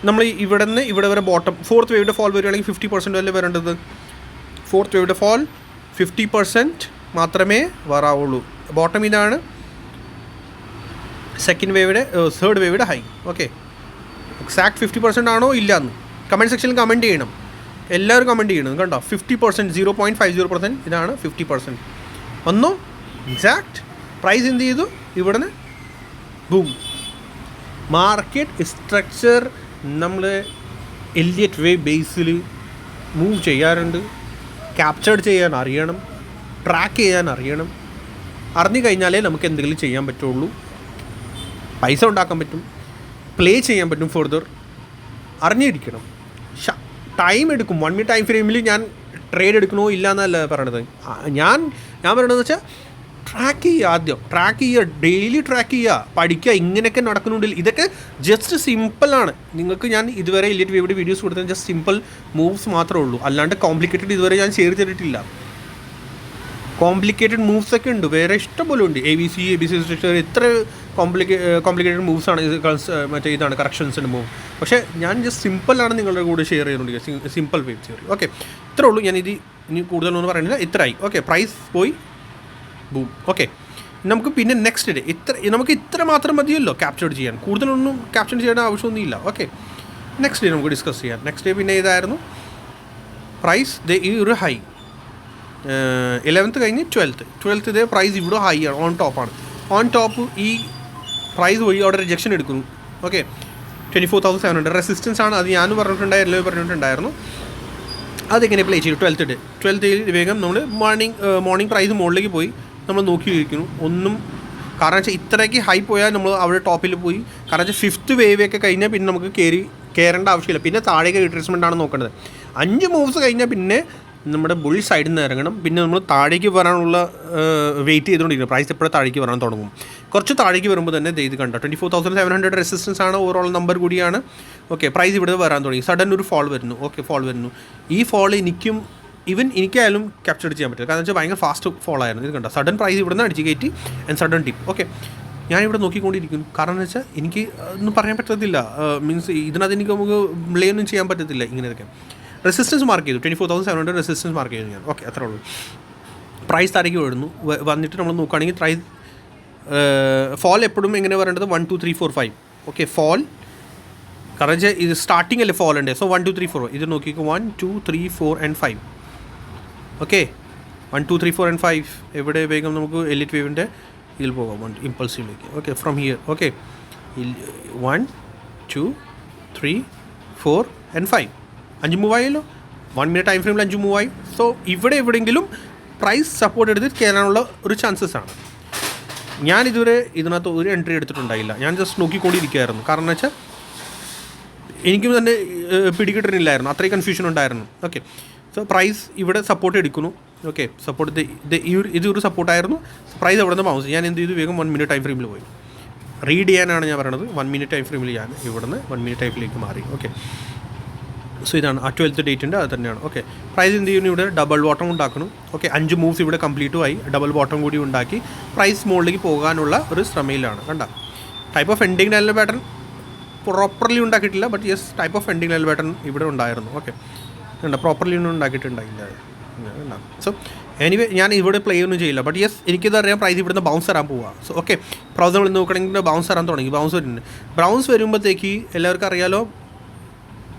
നമ്മൾ ഇവിടെ നിന്ന് ഇവിടെ വരെ ബോട്ടം ഫോർത്ത് വേവിൻ്റെ ഫോൾ വരികയാണെങ്കിൽ 50% അല്ലേ വരേണ്ടത്. ഫോർത്ത് വേവിൻ്റെ ഫോൾ 50% മാത്രമേ വരാവുള്ളൂ. ബോട്ടം ഇതാണ്, സെക്കൻഡ് വേവിയുടെ തേർഡ് വേവിയുടെ ഹൈ. ഓക്കെ, എക്സാക്ട് 50% ആണോ ഇല്ല എന്ന് കമൻറ്റ് സെക്ഷനിൽ കമൻറ്റ് ചെയ്യണം. എല്ലാവരും കമൻറ്റ് ചെയ്യണം. കണ്ടോ, 50%, 0.50%, ഇതാണ് 50%. വന്നു എക്സാക്ട് പ്രൈസ് എന്ത് ചെയ്തു, ഇവിടുന്ന് ബൂം. മാർക്കറ്റ് സ്ട്രക്ചർ നമ്മൾ എലിയറ്റ് വേ ബേസിൽ മൂവ് ചെയ്യാറുണ്ട്. ക്യാപ്ചർ ചെയ്യാൻ അറിയണം, ട്രാക്ക് ചെയ്യാൻ അറിയണം. അറിഞ്ഞു കഴിഞ്ഞാലേ നമുക്ക് എന്തെങ്കിലും ചെയ്യാൻ പറ്റുള്ളൂ. പൈസ ഉണ്ടാക്കാൻ പറ്റും, പ്ലേ ചെയ്യാൻ പറ്റും. ഫർദർ അറിഞ്ഞിരിക്കണം. ടൈം എടുക്കും. 1 minute ടൈം ഫ്രെയിമിൽ ഞാൻ ട്രേഡ് എടുക്കണോ ഇല്ല എന്നല്ല പറയണത്. ഞാൻ പറയണതെന്ന് വെച്ചാൽ ട്രാക്ക് ചെയ്യുക, ആദ്യം ട്രാക്ക് ചെയ്യുക, ഡെയിലി ട്രാക്ക് ചെയ്യുക, പഠിക്കുക. ഇങ്ങനെയൊക്കെ നടക്കുന്നുണ്ടെങ്കിൽ ഇതൊക്കെ ജസ്റ്റ് സിമ്പിളാണ്. നിങ്ങൾക്ക് ഞാൻ ഇതുവരെ ഇല്ലിറ്റ് വേവിയുടെ വീഡിയോസ് കൊടുത്തത് ജസ്റ്റ് സിമ്പിൾ മൂവ്സ് മാത്രമേ ഉള്ളൂ. അല്ലാണ്ട് കോംപ്ലിക്കേറ്റഡ് ഇതുവരെ ഞാൻ ഷെയർ ചെയ്തിട്ടില്ല. കോംപ്ലിക്കേറ്റഡ് മൂവ്സ് ഒക്കെ ഉണ്ട്, വേറെ ഇഷ്ടംപോലെ ഉണ്ട്. എ ബി സി സ്ട്രക്ചർ, ഇത്ര കോംപ്ലിക്കേറ്റഡ് മൂവ്സാണ്. മറ്റേ ഇതാണ് കറക്ഷൻസിൻ്റെ മൂവ്. പക്ഷേ ഞാൻ ജസ്റ്റ് സിമ്പിളാണ് നിങ്ങളുടെ കൂടെ ഷെയർ ചെയ്യുന്നുണ്ട്, സിമ്പിൾ വേവ് തിയറി. ഓക്കെ, ഇത്രേ ഉള്ളൂ. ഞാനിത് ഇനി കൂടുതലൊന്നും പറയുന്നില്ല, ഇത്രയായി. ഓക്കെ, പ്രൈസ് പോയി, ബൂം. ഓക്കെ, നമുക്ക് പിന്നെ നെക്സ്റ്റ് ഡേ നമുക്ക് ഇത്ര മാത്രം മതിയല്ലോ ക്യാപ്ചർ ചെയ്യാൻ. കൂടുതലൊന്നും ക്യാപ്ചർ ചെയ്യേണ്ട ആവശ്യമൊന്നുമില്ല. ഓക്കെ, നെക്സ്റ്റ് ഡേ നമുക്ക് ഡിസ്കസ് ചെയ്യാം. നെക്സ്റ്റ് ഡേ പിന്നെ ഇതായിരുന്നു പ്രൈസ്. ഈ ഒരു ഹൈ 11th കഴിഞ്ഞ് 12th ഇതേ പ്രൈസ് ഇവിടെ ഹൈ ആണ്, ഓൺ ടോപ്പാണ്. ഓൺ ടോപ്പ് ഈ പ്രൈസ് വഴി അവിടെ റിജക്ഷൻ എടുക്കുന്നു. ഓക്കെ, 24,700 റെസിസ്റ്റൻസ് ആണ്. അത് ഞാനും പറഞ്ഞിട്ടുണ്ടായിരുന്നു. അതെങ്ങനെ പ്ലേ ചെയ്തു 12th ഡേയിൽ വേഗം നമ്മൾ മോർണിംഗ് പ്രൈസ് മുകളിലേക്ക് പോയി നമ്മൾ നോക്കിയിരിക്കുന്നു. ഒന്നും കാരണം വെച്ചാൽ ഇത്രയ്ക്ക് ഹൈ പോയാൽ നമ്മൾ അവിടെ ടോപ്പിൽ പോയി. കാരണം വെച്ചാൽ 5th വേവൊക്കെ കഴിഞ്ഞാൽ പിന്നെ നമുക്ക് കയറേണ്ട ആവശ്യമില്ല. പിന്നെ താഴേക്ക് റിട്രേസ്മെൻ്റ് ആണ് നോക്കേണ്ടത്. 5 മൂവ്സ് കഴിഞ്ഞാൽ പിന്നെ നമ്മുടെ ബുൾ സൈഡിൽ നിന്ന് ഇറങ്ങണം. പിന്നെ നമ്മൾ താഴേക്ക് വരാനുള്ള വെയിറ്റ് ചെയ്തുകൊണ്ടിരിക്കണം. പ്രൈസ് എപ്പോഴും താഴേക്ക് വരാൻ തുടങ്ങും. കുറച്ച് താഴേക്ക് വരുമ്പോൾ തന്നെ ഇത് കണ്ട 24,700 റെസിസ്റ്റൻസ് ആണ്, ഓവറോൾ നമ്പർ കൂടിയാണ്. ഓക്കെ, പ്രൈസ് ഇവിടെ വരാൻ തുടങ്ങി. സഡൻ ഒരു ഫോൾ വരുന്നു. ഓക്കെ, ഫോൾ വരുന്നു. ഈ ഫോൾ എനിക്കായാലും ക്യാപ്ചർ ചെയ്യാൻ പറ്റില്ല. കാരണം വെച്ചാൽ ഭയങ്കര ഫാസ്റ്റ് ഫോൾ ആയിരുന്നു. ഇത് കണ്ട സഡൻ പ്രൈസ് ഇവിടെ നിന്ന് അടിച്ച് കയറ്റി ആൻഡ് സഡൻ ടിപ്പ്. ഓക്കെ, ഞാനിവിടെ നോക്കിക്കൊണ്ടിരിക്കുന്നു. കാരണം എന്ന് വെച്ചാൽ എനിക്ക് ഒന്നും പറയാൻ പറ്റത്തില്ല. മീൻസ് ഇതിനകത്ത് നമുക്ക് പ്ലേ ഒന്നും ചെയ്യാൻ പറ്റത്തില്ല. ഇങ്ങനെയൊക്കെ റെസിസ്റ്റൻസ് മാർക്ക് ചെയ്തു, 24,700 റെസിസ്റ്റൻസ് മാർക്ക് ചെയ്തു ഞാൻ. ഓക്കെ, അത്രേ ഉള്ളൂ. പ്രൈസ് താഴേക്ക് വന്നിട്ട് നമ്മൾ നോക്കുകയാണെങ്കിൽ പ്രൈസ് ഫോൾ എപ്പോഴും എങ്ങനെ വരേണ്ടത് 1 2 3 4 5. ഓക്കെ, ഫോൾ കാരണം വെച്ചാൽ ഇത് സ്റ്റാർട്ടിംഗ് അല്ലേ ഫോൾ ഉണ്ട്. സോ 1 2 3 4 ഇത് നോക്കിക്കോ, 1 2 3 4 and 5. ഓക്കെ, 1 2 3 4 and 5 എവിടെ വേഗം നമുക്ക് എലിറ്റ് വേവിൻ്റെ ഇതിൽ പോകാം, ഇമ്പൾസീവിലേക്ക്. Okay, from here. Okay, 1 2 3 4 and 5 5 move ആയല്ലോ. 1 minute ടൈം ഫ്രെയിമിൽ 5 മൂവ് ആയി. സോ ഇവിടെ എവിടെയെങ്കിലും പ്രൈസ് സപ്പോർട്ട് എടുത്ത് കയറാനുള്ള ഒരു ചാൻസസ് ആണ്. ഞാനിതുവരെ ഇതിനകത്ത് ഒരു എൻട്രി എടുത്തിട്ടുണ്ടായില്ല. ഞാൻ ജസ്റ്റ് നോക്കിക്കൊണ്ടിരിക്കുകയായിരുന്നു. കാരണം എന്ന് വെച്ചാൽ എനിക്കും തന്നെ പിടികിട്ടുന്നില്ലായിരുന്നു, അത്രയും കൺഫ്യൂഷൻ ഉണ്ടായിരുന്നു. ഓക്കെ, സോ പ്രൈസ് ഇവിടെ സപ്പോർട്ട് എടുക്കുന്നു. ഓക്കെ, സപ്പോർട്ട് ഇതൊരു സപ്പോർട്ടായിരുന്നു. പ്രൈസ് അവിടെ നിന്ന് ബൗൺസ്. ഞാൻ എന്ത് ചെയ്തു, വേഗം 1 minute ടൈം ഫ്രെയിമിൽ പോയി. റീഡ് ചെയ്യാനാണ് ഞാൻ പറയണത്. 1 minute ടൈം ഫ്രെയിമിൽ ഞാൻ ഇവിടുന്ന് 1 minute ടൈമിലേക്ക് മാറി. ഓക്കെ, സോ ഇതാണ് ആ 12th ഡേറ്റിൻ്റെ അത് തന്നെയാണ്. ഓക്കെ, പ്രൈസ് എന്ത് ചെയ്യുന്നു, ഇവിടെ ഡബിൾ ബോട്ടം ഉണ്ടാക്കണം. ഓക്കെ, 5 മൂവ്സ് ഇവിടെ കംപ്ലീറ്റും ആയി. ഡബിൾ ബോട്ടം കൂടി ഉണ്ടാക്കി പ്രൈസ് മുകളിലേക്ക് പോകാനുള്ള ഒരു ശ്രമയിലാണ്. കണ്ട, type of ending level pattern properly ഉണ്ടാക്കിയിട്ടില്ല. But yes, type of ending level pattern ഇവിടെ ഉണ്ടായിരുന്നു. ഓക്കെ, കണ്ട, പ്രോപ്പർലി ഒന്നും ഉണ്ടാക്കിയിട്ടുണ്ടായില്ല. സോ എനിവേ ഞാൻ ഇവിടെ പ്ലേ ഒന്നും ചെയ്യില്ല. ബട്ട് യെസ്, എനിക്കിതറിയാം പ്രൈസ് ഇവിടുന്ന് ബൗൺസ് തരാൻ പോവുക. സോ ഓക്കെ, പ്രൗസ് നമ്മൾ നോക്കണമെങ്കിൽ ബൗൺസ് തരാൻ തുടങ്ങി. ബൗൺസ് വരുന്നുണ്ട്. ബൗൺസ് വരുമ്പോഴത്തേക്ക് എല്ലാവർക്കും അറിയാലോ,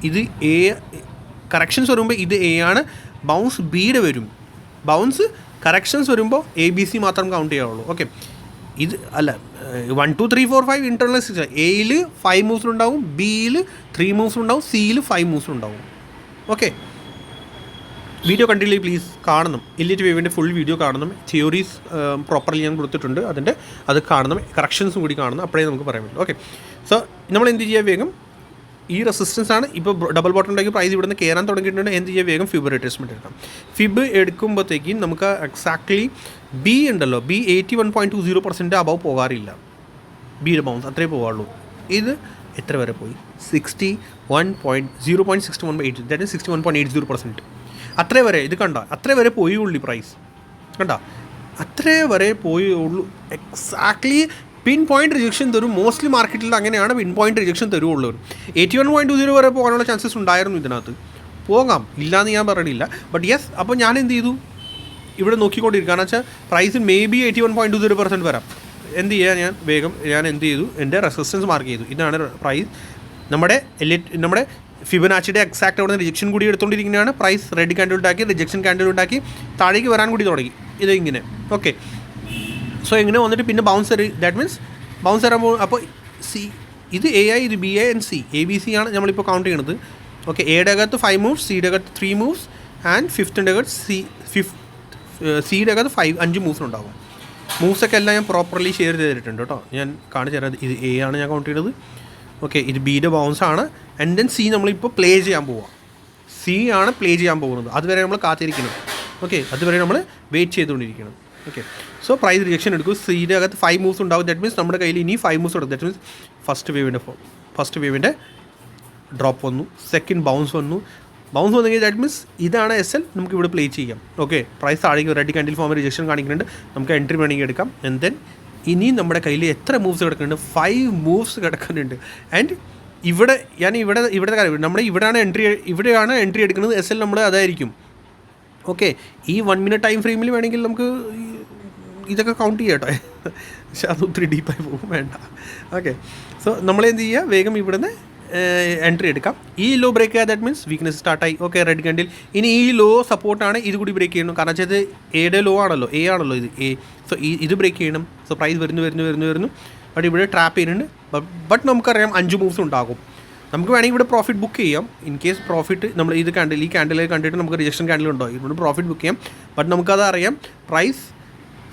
ഇത് എ കറക്ഷൻസ് വരുമ്പോൾ ഇത് എ ആണ്, ബൗൺസ് ബിയുടെ വരും. ബൗൺസ് കറക്ഷൻസ് വരുമ്പോൾ ABC മാത്രം കൗണ്ട് ചെയ്യാവുള്ളൂ. ഓക്കെ, ഇത് അല്ല 1 2 3 4 5 ഇൻറ്റർണൽ സിസ്റ്റം. എയിൽ 5 മൂവ്സ് ഉണ്ടാവും, ബിയിൽ 3 മൂവ്സ് ഉണ്ടാവും, സിയിൽ 5 മൂവ്സ് ഉണ്ടാവും. ഓക്കെ, വീഡിയോ കണ്ടില്ലേ പ്ലീസ് കാണണം. എലിറ്റ് വേവിൻ്റെ ഫുൾ വീഡിയോ കാണണം. തിയറീസ് പ്രോപ്പർലി ഞാൻ കൊടുത്തിട്ടുണ്ട്, അത് കാണണം. കറക്ഷൻസും കൂടി കാണണം, അപ്പോഴേ നമുക്ക് പറയാൻ പറ്റും. ഓക്കെ, സോ നമ്മൾ എന്ത് ചെയ്യുക, വേഗം ഈ റെസിസ്റ്റൻസ് ആണ് ഇപ്പോൾ ഡബിൾ ബോട്ടം ഉണ്ടാക്കി പ്രൈസ് ഇവിടുന്ന് കയറാൻ തുടങ്ങിയിട്ടുണ്ട്. എന്ത് ചെയ്യുക, വേഗം ഫിബ് റിട്രേസ്മെൻറ്റ് എടുക്കാം. ഫിബ് എടുക്കുമ്പോഴത്തേക്കും നമുക്ക് എക്സാക്ട്ലി ബി ഉണ്ടല്ലോ, ബി 81.20% അബവ് പോകാറില്ല. ബിയുടെ ബൗൺസ് അത്രേ പോകാറുള്ളൂ. ഇത് എത്ര വരെ പോയി, 0.6180, ദാറ്റ് ഈസ് 61.80%. അത്രേ വരെ ഇത് കണ്ട, അത്രേ വരെ പോയി ഉള്ളൂ പ്രൈസ്. കണ്ട, അത്രേ വരെ പോയി ഉള്ളൂ. എക്സാക്ട്ലി പിൻ പോയിൻറ്റ് റിജക്ഷൻ തരും. മോസ്റ്റ്ലി മാർക്കറ്റിൽ അങ്ങനെയാണ്, പിൻ പോയിൻറ്റ് റിജക്ഷൻ തരുള്ളൂ. 81.20 വരെ പോകാനുള്ള ചാൻസസ് ഉണ്ടായിരുന്നു ഇതിനകത്ത്. പോകാം, ഇല്ലയെന്ന് ഞാൻ പറയണില്ല. ബട്ട് യെസ്, അപ്പോൾ ഞാൻ എന്ത് ചെയ്തു, ഇവിടെ നോക്കിക്കൊണ്ടിരിക്കുക. കാരണം വെച്ചാൽ പ്രൈസ് മേ ബി 81.20% വരാം. എന്ത് ചെയ്യുക, ഞാൻ എന്ത് ചെയ്തു, എൻ്റെ റെസിസ്റ്റൻസ് മാർക്ക് ചെയ്തു. ഇതാണ് പ്രൈസ്. നമ്മുടെ ഫിബനാച്ചിയുടെ എക്സാക്റ്റ് അവിടെ നിന്ന് റിജക്ഷൻ കൂടി എടുത്തുകൊണ്ടിരിക്കുന്നതാണ്. പ്രൈസ് റെഡ് ക്യാൻഡിൽ ഉണ്ടാക്കി, റിജക്ഷൻ ക്യാൻഡിൽ ഉണ്ടാക്കി, താഴേക്ക് വരാൻ കൂടി തുടങ്ങി. ഇത് ഇങ്ങനെ. ഓക്കെ, സോ ഇങ്ങനെ വന്നിട്ട് പിന്നെ ബൗൺസ്, ദാറ്റ് മീൻസ് ബൗൺസ് തരാൻ പോകും. അപ്പോൾ സി, ഇത് എ ആയി, ഇത് B I and C. ABC ആണ് നമ്മളിപ്പോൾ കൗണ്ട് ചെയ്യണത്. ഓക്കെ, എയുടെ അകത്ത് 5 മൂവ്സ്, സിയുടെ അകത്ത് 3 മൂവ്സ് ആൻഡ് ഫിഫ്ത്തിൻ്റെ അകത്ത് സിയുടെ അകത്ത് 5 മൂവ്സ് ഉണ്ടാകും. മൂവ്സൊക്കെ എല്ലാം ഞാൻ പ്രോപ്പർലി ഷെയർ ചെയ്തിട്ടുണ്ട് കേട്ടോ. ഞാൻ കാണിച്ചു തരാം. ഇത് എ ആണ് ഞാൻ കൗണ്ട് ചെയ്തത്. ഓക്കെ, ഇത് ബിയുടെ ബൗൺസ് ആണ്. ആൻഡ് ദെൻ സി നമ്മളിപ്പോൾ പ്ലേ ചെയ്യാൻ പോവുക. സി ആണ് പ്ലേ ചെയ്യാൻ പോകുന്നത്. അതുവരെ നമ്മൾ കാത്തിരിക്കണം. ഓക്കെ, അതുവരെ നമ്മൾ വെയിറ്റ് ചെയ്തുകൊണ്ടിരിക്കണം. ഓക്കെ, സോ പ്രൈസ് റിജക്ഷൻ എടുക്കും. സിയുടെ അകത്ത് 5 മൂവ്സ് ഉണ്ടാവും. ദാറ്റ് മീൻസ് നമ്മുടെ കയ്യിൽ ഇനി 5 മൂവ്സ് എടുക്കും. ദാറ്റ് മീൻസ് ഫസ്റ്റ് വേവിൻ്റെ ഡ്രോപ്പ് വന്നു, സെക്കൻഡ് ബൗൺസ് വന്നു. ബൗൺസ് വന്നെങ്കിൽ ദാറ്റ് മീൻസ് ഇതാണ് SL. നമുക്ക് ഇവിടെ പ്ലേ ചെയ്യാം. ഓക്കെ, പ്രൈസ് താഴേക്ക് റെഡ് ക്യാൻഡിൽ ഫോം റിജക്ഷൻ കാണിക്കുന്നുണ്ട്. നമുക്ക് എൻട്രി വേണമെങ്കിൽ എടുക്കാം. ആൻഡ് ദെൻ ഇനി നമ്മുടെ കയ്യിൽ എത്ര മൂവ്സ് കിടക്കുന്നുണ്ട്, 5 മൂവ്സ് കിടക്കുന്നുണ്ട്. ആൻഡ് ഇവിടെ കാര്യം നമ്മുടെ ഇവിടെയാണ് എൻട്രി എടുക്കുന്നത്. SL നമ്മൾ അതായിരിക്കും. ഓക്കെ, ഈ 1 minute ടൈം ഫ്രെയിമിൽ വേണമെങ്കിൽ നമുക്ക് ഇതൊക്കെ കൗണ്ട് ചെയ്യാം കേട്ടോ. പക്ഷെ അത് ഒത്തിരി ഡീപ്പായി പോകും, വേണ്ട. ഓക്കെ, സോ നമ്മളെന്ത് ചെയ്യുക, വേഗം ഇവിടുന്ന് എൻട്രി എടുക്കാം. ഈ ലോ ബ്രേക്ക് ചെയ്യുക, ദാറ്റ് മീൻസ് വീക്ക്നെസ് സ്റ്റാർട്ടായി. Okay, red candle. ഇനി ഈ ലോ സപ്പോർട്ടാണ്, ഇത് കൂടി ബ്രേക്ക് ചെയ്യണം. കാരണം വെച്ചാൽ എയുടെ ലോ ആണല്ലോ, എ ആണല്ലോ ഇത് എ. സോ ഇത് ബ്രേക്ക് ചെയ്യണം. സോ പ്രൈസ് വരുന്നു. ബട്ട് ഇവിടെ ട്രാപ്പ് ചെയ്യുന്നുണ്ട്. ബട്ട് നമുക്കറിയാം 5 മൂവ്സ് ഉണ്ടാകും. നമുക്ക് വേണമെങ്കിൽ ഇവിടെ പ്രോഫിറ്റ് ബുക്ക് ചെയ്യാം. ഇൻ കേസ് പ്രോഫിറ്റ് നമ്മൾ ഈ ക്യാൻഡിൽ കണ്ടിട്ട് നമുക്ക് റിജക്ഷൻ ക്യാൻഡിൽ ഉണ്ടോ, ഇവിടെ പ്രോഫിറ്റ് ബുക്ക് ചെയ്യാം. ബട്ട് നമുക്കത് അറിയാം, പ്രൈസ്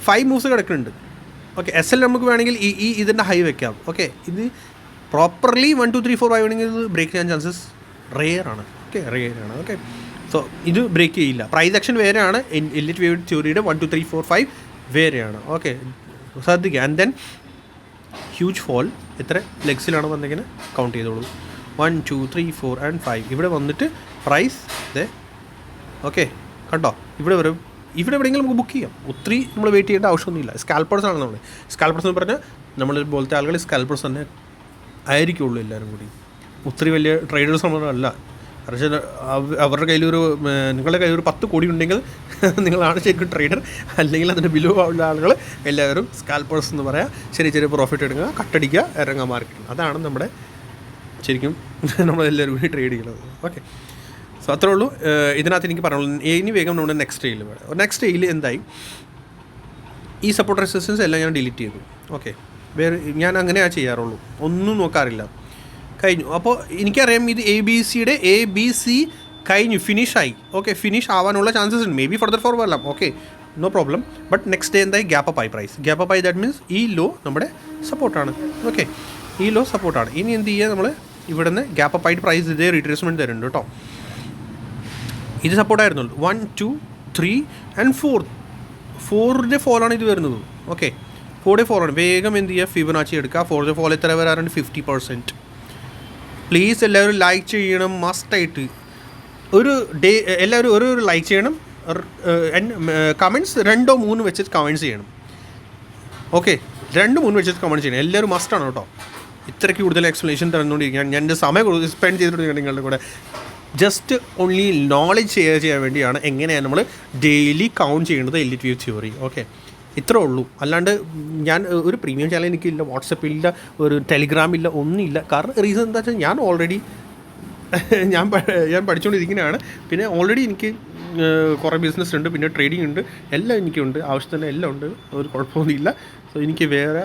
5 മൂവ്സ് കിടക്കുന്നുണ്ട്. ഓക്കെ, SL നമുക്ക് വേണമെങ്കിൽ ഇതിൻ്റെ ഹൈ വെക്കാം. ഓക്കെ, ഇത് പ്രോപ്പർലി 1 2 3 4 5 വേണമെങ്കിൽ ഇത് ബ്രേക്ക് ചെയ്യാൻ ചാൻസസ് റെയർ ആണ്. ഓക്കെ, സോ ഇത് ബ്രേക്ക് ചെയ്യില്ല. പ്രൈസ് ആക്ഷൻ വേറെയാണ്. എലിറ്റ് വേവ് തിയറിയുടെ 1 2 3 4 5 വേറെയാണ്. ഓക്കെ, ശ്രദ്ധിക്കുക. And then huge fall. എത്ര ലെഗ്സിലാണ് വന്നിങ്ങനെ കൗണ്ട് ചെയ്തോളൂ. 1 2 3 4 and 5. ഇവിടെ വന്നിട്ട് പ്രൈസ് ഓക്കെ കണ്ടോ, ഇവിടെ എവിടെയെങ്കിലും നമുക്ക് ബുക്ക് ചെയ്യാം. ഒത്തിരി നമ്മൾ വെയിറ്റ് ചെയ്യേണ്ട ആവശ്യമൊന്നുമില്ല. സ്കാൽപ്പേഴ്സാണ് നമ്മൾ. സ്കാൽപ്പേഴ്സ് എന്ന് പറഞ്ഞാൽ നമ്മൾ പോലത്തെ ആളുകൾ സ്കാൽപ്പേഴ്സ് തന്നെ ആയിരിക്കുള്ളൂ എല്ലാവരും കൂടി. ഒത്തിരി വലിയ ട്രേഡേഴ്സ് നമ്മളല്ല. കാരണം അവരുടെ കയ്യിലൊരു നിങ്ങളുടെ കയ്യിൽ ഒരു 10 കോടി ഉണ്ടെങ്കിൽ നിങ്ങളാണ് ശരിക്കും ട്രേഡർ. അല്ലെങ്കിൽ അതിൻ്റെ ബിലോ ഉള്ള ആളുകൾ എല്ലാവരും സ്കാൽപ്പേഴ്സ് എന്ന് പറയാം. ചെറിയ പ്രോഫിറ്റ് എടുക്കുക, കട്ടടിക്കുക, ഇറങ്ങുക മാർക്കറ്റിൽ. അതാണ് നമ്മുടെ ശരിക്കും നമ്മളെല്ലാവരും കൂടി ട്രേഡ് ചെയ്യണത്. ഓക്കെ, സോ അത്രേ ഉള്ളൂ ഇതിനകത്ത് എനിക്ക് പറയുള്ളൂ. ഇനി വേഗം നമ്മുടെ നെക്സ്റ്റ് ഡേയിൽ വേണം. നെക്സ്റ്റ് ഡേയിൽ എന്തായി, ഈ സപ്പോർട്ട് റെസിസ്റ്റൻസ് എല്ലാം ഞാൻ ഡിലീറ്റ് ചെയ്തു. ഓക്കെ, വേറെ ഞാൻ അങ്ങനെയാണ് ചെയ്യാറുള്ളൂ, ഒന്നും നോക്കാറില്ല. കഴിഞ്ഞു. അപ്പോൾ എനിക്കറിയാം ഇത് ABC കഴിഞ്ഞു, ഫിനിഷായി. ഓക്കെ, ഫിനിഷ് ആവാനുള്ള ചാൻസസ് ഉണ്ട്, മേ ബി ഫർദർ ഫോർ വരാം. Okay, no problem. But next day എന്തായി, ഗ്യാപ്പ് അപ്പ് ആയി പ്രൈസ്. ഗ്യാപ്പ് അപ്പ് ആയി, ദാറ്റ് മീൻസ് ഈ ലോ നമ്മുടെ സപ്പോർട്ടാണ്. ഓക്കെ, ഈ ലോ സപ്പോർട്ടാണ്. ഇനി എന്ത് ചെയ്യുക, നമ്മൾ ഇവിടെ നിന്ന് ഗ്യാപ്പ് അപ്പ് ആയിട്ട് പ്രൈസ് ഇതേ റീട്രേസ്മെൻറ്റ് തരുന്നുണ്ട് കേട്ടോ. ഇത് സപ്പോർട്ടായിരുന്നുള്ളൂ. 1, 2, 3 and 4ൻ്റെ ഫോളാണ് ഇത് വരുന്നത്. ഓക്കെ, 4ൻ്റെ ഫോളാണ്. വേഗം എന്ത് ചെയ്യുക, ഫിബൊനാച്ചി എടുക്കുക. 4ൻ്റെ ഫോൾ എത്ര വരാറുണ്ട്, 50%. പ്ലീസ് എല്ലാവരും ലൈക്ക് ചെയ്യണം, മസ്റ്റായിട്ട്. ഒരു ഡേ എല്ലാവരും ഒരു ലൈക്ക് ചെയ്യണം. കമൻറ്റ്സ് 2-3 വെച്ചിട്ട് കമൻറ്റ്സ് ചെയ്യണം. ഓക്കെ, 2-3 വെച്ചിട്ട് കമൻറ്റ് ചെയ്യണം. എല്ലാവരും മസ്റ്റാണ് കേട്ടോ. ഇത്രയ്ക്ക് കൂടുതൽ എക്സ്പ്ലനേഷൻ തന്നുകൊണ്ടിരിക്കുകയാണ്. ഞാൻ എൻ്റെ സമയം സ്പെൻഡ് ചെയ്തിട്ടുണ്ട് നിങ്ങളുടെ കൂടെ. ജസ്റ്റ് ഓൺലി നോളജ് ഷെയർ ചെയ്യാൻ വേണ്ടിയാണ് എങ്ങനെയാണ് നമ്മൾ ഡെയിലി കൗണ്ട് ചെയ്യേണ്ടത് എലിറ്റ് വ്യൂ തിയറി. ഓക്കെ, ഇത്രേ ഉള്ളൂ. അല്ലാണ്ട് ഞാൻ ഒരു പ്രീമിയം ചാനൽ എനിക്കില്ല, വാട്സപ്പില്ല, ഒരു ടെലിഗ്രാമില്ല, ഒന്നുമില്ല. കാരണം റീസൺ എന്താ വെച്ചാൽ ഞാൻ ഓൾറെഡി ഞാൻ പഠിച്ചുകൊണ്ടിരിക്കുന്നതാണ്. പിന്നെ ഓൾറെഡി എനിക്ക് കുറേ ബിസിനസ് ഉണ്ട്, പിന്നെ ട്രേഡിംഗ് ഉണ്ട്, എല്ലാം എനിക്കുണ്ട്, ആവശ്യത്തിന് എല്ലാം ഉണ്ട്, ഒരു കുഴപ്പമൊന്നുമില്ല. സോ എനിക്ക് വേറെ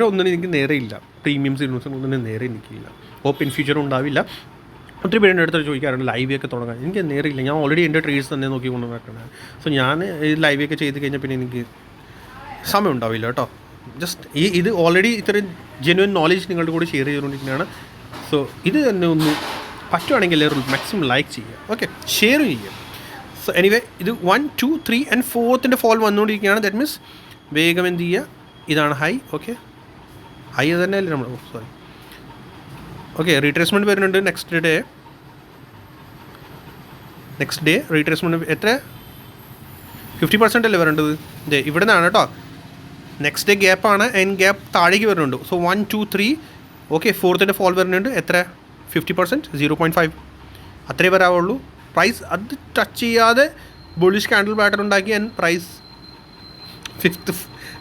ഒന്നിനും എനിക്ക് നേരെയില്ല, പ്രീമിയംസ് ഒന്നിനും നേരെ എനിക്കില്ല. ഹോപ്പ് ഇൻ ഫ്യൂച്ചർ ഉണ്ടാവില്ല. ഒത്തിരി പേരുടെ അടുത്ത് ചോദിക്കാറുണ്ട് ലൈവൊക്കെ തുടങ്ങാൻ. എനിക്ക് നേരില്ല, ഞാൻ ഓൾറെഡി എൻ്റെ ട്രേഡ്സ് തന്നെ നോക്കി കൊണ്ട് നടക്കണം. സോ ഞാൻ ലൈവൊക്കെ ചെയ്ത് കഴിഞ്ഞാൽ പിന്നെ എനിക്ക് സമയം ഉണ്ടാവില്ല കേട്ടോ. ജസ്റ്റ് ഇത് ഓൾറെഡി ഇത്രയും ജെന്യുവൻ നോളജ് നിങ്ങളുടെ കൂടെ ഷെയർ ചെയ്തുകൊണ്ടിരിക്കുന്നതാണ്. സോ ഇത് തന്നെ ഒന്ന് പറ്റുവാണെങ്കിൽ എല്ലാവരും മാക്സിമം ലൈക്ക് ചെയ്യുക. ഓക്കെ, ഷെയർ ചെയ്യുക. സോ എനിവേ, ഇത് 1, 2, 3 and 4ൻ്റെ ഫോൾ വന്നുകൊണ്ടിരിക്കുകയാണ്. ദാറ്റ് മീൻസ് വേഗം എന്ത് ചെയ്യുക, ഇതാണ് ഹൈ. ഓക്കെ, ഹൈ തന്നെയല്ലേ നമ്മൾ, സോറി. ഓക്കെ, റീട്രേസ്മെൻറ്റ് വരുന്നുണ്ട് നെക്സ്റ്റ് ഡേ റീട്രേസ്മെൻറ്റ് എത്ര, 50% അല്ലേ വരേണ്ടത്. ഇതേ ഇവിടെ നിന്നാണ് കേട്ടോ. നെക്സ്റ്റ് ഡേ ഗ്യാപ്പാണ്, ആൻഡ് ഗ്യാപ്പ് താഴേക്ക് വരുന്നുണ്ട്. സോ 1, 2, 3. ഓക്കെ, 4ൻ്റെ ഫോൾ വരുന്നുണ്ട്. എത്ര, 50%, 0.5 അത്രേ വരാവുള്ളൂ. പ്രൈസ് അത് ടച്ച് ചെയ്യാതെ ബുള്ളിഷ് ക്യാൻഡിൽ പാറ്റേൺ ഉണ്ടാക്കി, ആൻഡ് പ്രൈസ്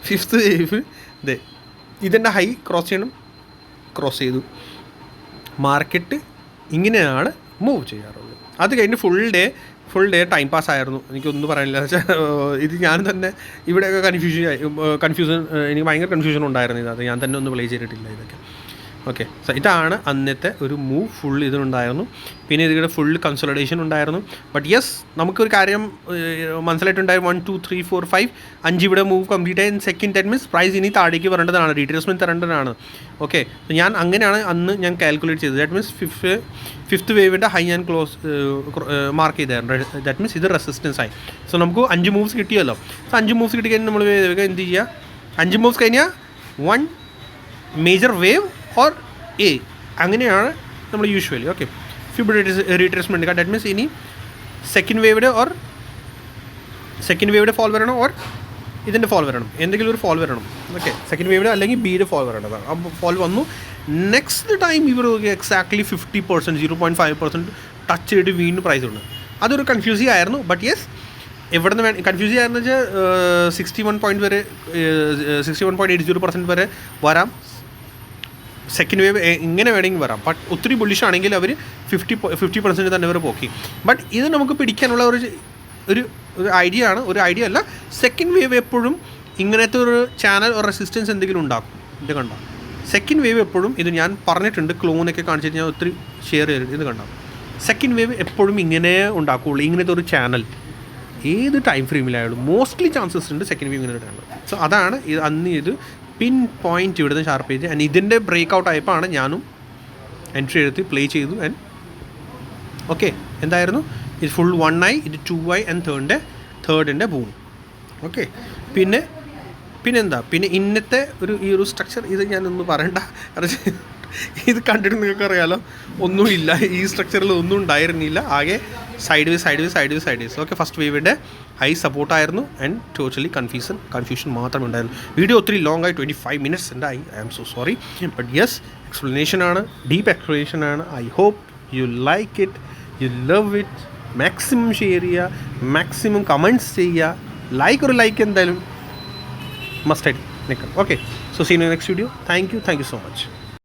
ഫിഫ്ത്ത് വേവ് ഇതേ ഇതിൻ്റെ ഹൈ ക്രോസ് ചെയ്യണം, ക്രോസ് ചെയ്തു. മാർക്കറ്റ് ഇങ്ങനെയാണ് മൂവ് ചെയ്യാറുള്ളത്. അത് കഴിഞ്ഞ് ഫുൾ ഡേ ടൈം പാസ് ആയിരുന്നു. എനിക്കൊന്നും പറയാനില്ല. ഇത് ഞാൻ തന്നെ ഇവിടെയൊക്കെ കൺഫ്യൂഷൻ എനിക്ക് ഭയങ്കര കൺഫ്യൂഷൻ ഉണ്ടായിരുന്നു. ഇത് ഞാൻ തന്നെ ഒന്ന് പ്ലേ ചെയ്തിട്ടില്ല ഇതൊക്കെ. ഓക്കെ, സോ ഇതാണ് അന്നത്തെ ഒരു മൂവ്. ഫുൾ ഇതിനുണ്ടായിരുന്നു. പിന്നെ ഇതിവിടെ ഫുൾ കൺസോളിഡേഷൻ ഉണ്ടായിരുന്നു. ബട്ട് യെസ്, നമുക്കൊരു കാര്യം മനസ്സിലായിട്ടുണ്ടായിരുന്നു. 1, 2, 3, 4, 5 5 ഇവിടെ മൂവ് കംപ്ലീറ്റ് ആയി. സെക്കൻഡ് 10 മിനിറ്റ്സ് പ്രൈസ് ഇനി താഴേക്ക് വരേണ്ടതാണ്, റീട്രേസ്മെൻറ്റ് തരേണ്ടതാണ്. ഓക്കെ, ഞാൻ അങ്ങനെയാണ് അന്ന് ഞാൻ കാൽക്കുലേറ്റ് ചെയ്തത്. ദാറ്റ് മീൻസ് ഫിഫ്ത്ത് വേവിൻ്റെ ഹൈ ഞാൻ മാർക്ക് ചെയ്തായിരുന്നു. ദാറ്റ് മീൻസ് ഇത് റെസിസ്റ്റൻസ് ആയി. സോ നമുക്ക് 5 മൂവ്സ് കിട്ടിയല്ലോ. സോ 5 മൂവ്സ് കിട്ടിക്കഴിഞ്ഞാൽ നമ്മൾ എന്ത് ചെയ്യുക, 5 മൂവ്സ് കഴിഞ്ഞാൽ 1 മേജർ വേവ് ഓർ എ, അങ്ങനെയാണ് നമ്മൾ യൂഷ്വലി. ഓക്കെ, ഫിബൊനാച്ചി റീട്രേസ്മെൻറ്റ് എടുക്കുക. ദാറ്റ് മീൻസ് ഇനി സെക്കൻഡ് വേവിയുടെ ഫോൾ വരണം, ഓർ ഇതിൻ്റെ ഫോൾ വരണം, എന്തെങ്കിലും ഒരു ഫോൾ വരണം. ഓക്കെ, സെക്കൻഡ് വേവിയുടെ അല്ലെങ്കിൽ ബിയുടെ ഫോൾ വരണം. അപ്പോൾ ഫോൾ വന്നു. നെക്സ്റ്റ് ടൈം ഇവർ എക്സാക്ട്ലി 50%, 0.5% ടച്ച് ചെയ്തിട്ട് വീണ്ടും പ്രൈസ് ഉണ്ട്. അതൊരു കൺഫ്യൂസിങ് ആയിരുന്നു. ബട്ട് യെസ്, എവിടെ നിന്ന് കൺഫ്യൂസിങ് ആയിരുന്നു വെച്ചാൽ 61.80% വരെ വരാം. സെക്കൻഡ് വേവ് ഇങ്ങനെ വേണമെങ്കിൽ വരാം. ബട്ട് ഒത്തിരി ബുള്ളിഷ് ആണെങ്കിൽ അവർ 50% തന്നെ വരെ പോക്കി. ബട്ട് ഇത് നമുക്ക് പിടിക്കാനുള്ള ഒരു ഐഡിയ ആണ്, ഒരു ഐഡിയ അല്ല. സെക്കൻഡ് വേവ് എപ്പോഴും ഇങ്ങനത്തെ ഒരു ചാനൽ ഒരു റെസിസ്റ്റൻസ് എന്തെങ്കിലും ഉണ്ടാക്കും. ഇത് കണ്ടോ, സെക്കൻഡ് വേവ് എപ്പോഴും, ഇത് ഞാൻ പറഞ്ഞിട്ടുണ്ട്, ക്ലോണൊക്കെ കാണിച്ചിട്ട് ഞാൻ ഒത്തിരി ഷെയർ ചെയ്തിട്ടുണ്ട്. ഇത് കണ്ടോ, സെക്കൻഡ് വേവ് എപ്പോഴും ഇങ്ങനെ ഉണ്ടാക്കുകയുള്ളൂ. ഇങ്ങനത്തെ ഒരു ചാനൽ ഏത് ടൈം ഫ്രെയിമിലായാലും മോസ്റ്റ്ലി ചാൻസസ് ഉണ്ട് സെക്കൻഡ് വേവ് ഇങ്ങനെ ഇടാനുള്ളത്. സോ അതാണ് അന്ന് ഇത് പിൻ പോയിൻറ്റ് ഇവിടുന്ന് ഷാർപ്പ് ചെയ്ത്, ആൻഡ് ഇതിൻ്റെ ബ്രേക്ക് ഔട്ട് ആയപ്പോഴാണ് ഞാനും എൻട്രി എടുത്ത് പ്ലേ ചെയ്തു. ആൻഡ് ഓക്കെ, എന്തായിരുന്നു ഇത്, ഫുൾ 1 ആയി, ഇത് 2 ആയി, ആൻഡ് തേർഡിൻ്റെ ബൂം. ഓക്കെ, പിന്നെന്താ, പിന്നെ ഇന്നത്തെ ഈ ഒരു സ്ട്രക്ചർ ഇത് ഞാനൊന്നും പറയണ്ട. ഇത് കണ്ടിട്ട് നിങ്ങൾക്ക് അറിയാലോ, ഒന്നുമില്ല, ഈ സ്ട്രക്ചറിൽ ഒന്നും ഉണ്ടായിരുന്നില്ല. ആകെ സൈഡ് വേസ്. ഓക്കെ, ഫസ്റ്റ് വേവിൻ്റെ ഹൈ സപ്പോർട്ടായിരുന്നു, ആൻഡ് ടോട്ടലി കൺഫ്യൂഷൻ മാത്രമേ ഉണ്ടായിരുന്നു. വീഡിയോ ഒത്തിരി ലോങ് ആയി, 25 minutes ഉണ്ടായി. I am so sorry. But yes, എക്സ്പ്ലനേഷനാണ്, ഡീപ്പ് എക്സ്പ്ലനേഷനാണ്. I hope you like it, you love it. Maximum share ചെയ്യുക, മാക്സിമം കമൻറ്റ്സ് ചെയ്യുക. ഒരു ലൈക്ക് എന്തായാലും മസ്റ്റായിട്ട് നിൽക്കണം. Okay, so see you next video. Thank you so much.